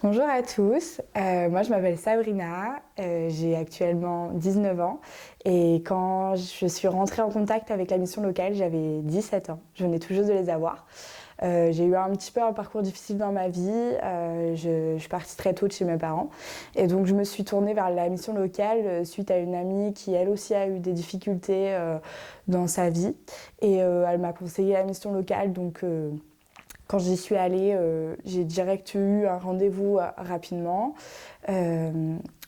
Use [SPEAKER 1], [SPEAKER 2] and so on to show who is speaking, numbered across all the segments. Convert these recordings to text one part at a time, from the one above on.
[SPEAKER 1] Bonjour à tous, moi je m'appelle Sabrina, j'ai actuellement 19 ans et quand je suis rentrée en contact avec la mission locale, j'avais 17 ans, je venais tout juste de les avoir. J'ai eu un petit peu un parcours difficile dans ma vie, je suis partie très tôt de chez mes parents et donc je me suis tournée vers la mission locale suite à une amie qui elle aussi a eu des difficultés dans sa vie et elle m'a conseillé la mission locale donc quand j'y suis allée, j'ai direct eu un rendez-vous rapidement.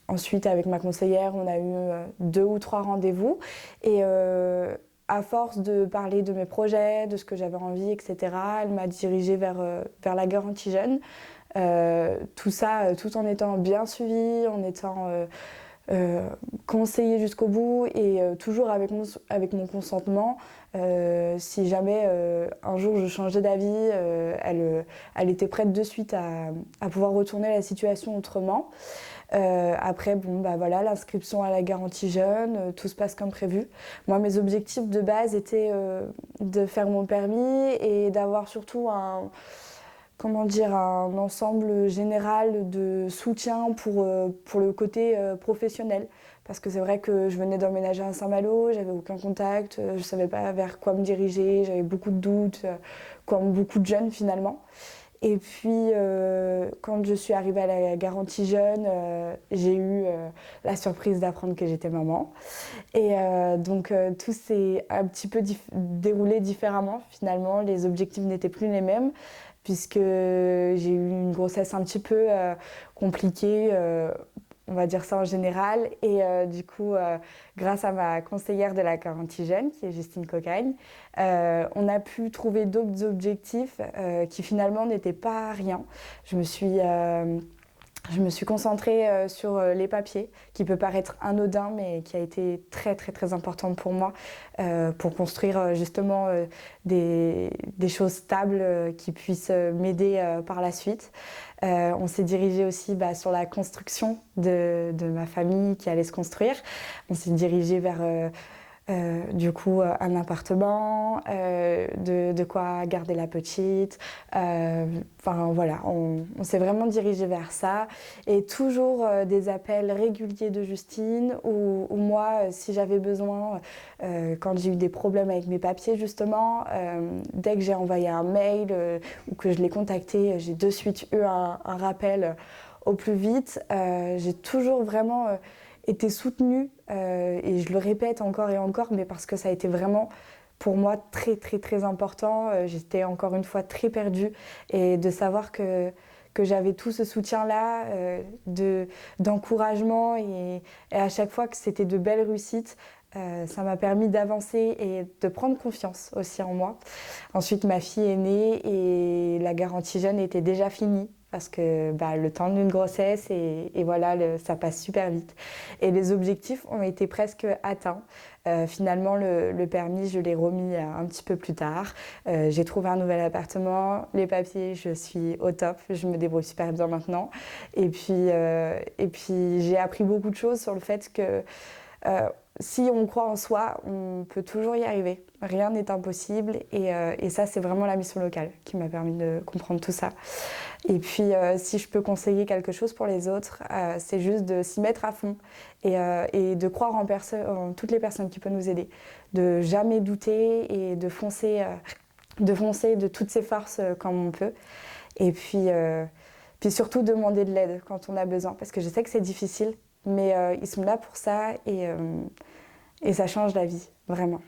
[SPEAKER 1] Ensuite, avec ma conseillère, on a eu 2 ou 3 rendez-vous. Et à force de parler de mes projets, de ce que j'avais envie, etc., elle m'a dirigée vers la garantie jeune. Tout ça, tout en étant bien suivie, en étant conseillée jusqu'au bout et toujours avec mon consentement. Si jamais un jour je changeais d'avis, elle était prête de suite à pouvoir retourner la situation autrement. Après, bon, bah voilà, l'inscription à la garantie jeune, tout se passe comme prévu. Moi, mes objectifs de base étaient de faire mon permis et d'avoir surtout un ensemble général de soutien pour le côté professionnel. Parce que c'est vrai que je venais d'emménager à Saint-Malo, j'avais aucun contact, je savais pas vers quoi me diriger, j'avais beaucoup de doutes, comme beaucoup de jeunes finalement. Et puis, quand je suis arrivée à la garantie jeune, j'ai eu la surprise d'apprendre que j'étais maman. Et donc, tout s'est un petit peu déroulé différemment. Finalement, les objectifs n'étaient plus les mêmes, puisque j'ai eu une grossesse un petit peu compliquée. On va dire ça en général. Et du coup, grâce à ma conseillère de la garantie jeune, qui est Justine Cocagne, on a pu trouver d'autres objectifs qui finalement n'étaient pas rien. Je me suis, euh, je me suis concentrée sur les papiers, qui peut paraître anodin, mais qui a été très très très importante pour moi, pour construire justement des choses stables qui puissent m'aider par la suite. On s'est dirigé aussi sur la construction de ma famille qui allait se construire. On s'est dirigé vers du coup un appartement, de quoi garder la petite. Enfin voilà, on s'est vraiment dirigé vers ça. Et toujours des appels réguliers de Justine ou moi, si j'avais besoin, quand j'ai eu des problèmes avec mes papiers justement, dès que j'ai envoyé un mail ou que je l'ai contacté, j'ai de suite eu un rappel au plus vite. J'ai toujours vraiment été soutenue et je le répète encore et encore, mais parce que ça a été vraiment pour moi très très très important. J'étais encore une fois très perdue et de savoir que j'avais tout ce soutien-là, d'encouragement et à chaque fois que c'était de belles réussites, ça m'a permis d'avancer et de prendre confiance aussi en moi. Ensuite, ma fille est née et la garantie jeune était déjà finie parce que le temps d'une grossesse et voilà, ça passe super vite. Et les objectifs ont été presque atteints. Finalement, le permis, je l'ai remis un petit peu plus tard. J'ai trouvé un nouvel appartement, les papiers, je suis au top, je me débrouille super bien maintenant. Et puis j'ai appris beaucoup de choses sur le fait que si on croit en soi, on peut toujours y arriver. Rien n'est impossible et ça, c'est vraiment la mission locale qui m'a permis de comprendre tout ça. Et puis, si je peux conseiller quelque chose pour les autres, c'est juste de s'y mettre à fond et de croire en toutes les personnes qui peuvent nous aider. De jamais douter et de foncer de toutes ses forces comme on peut. Et puis surtout demander de l'aide quand on a besoin, parce que je sais que c'est difficile, mais ils sont là pour ça et ça change la vie, vraiment.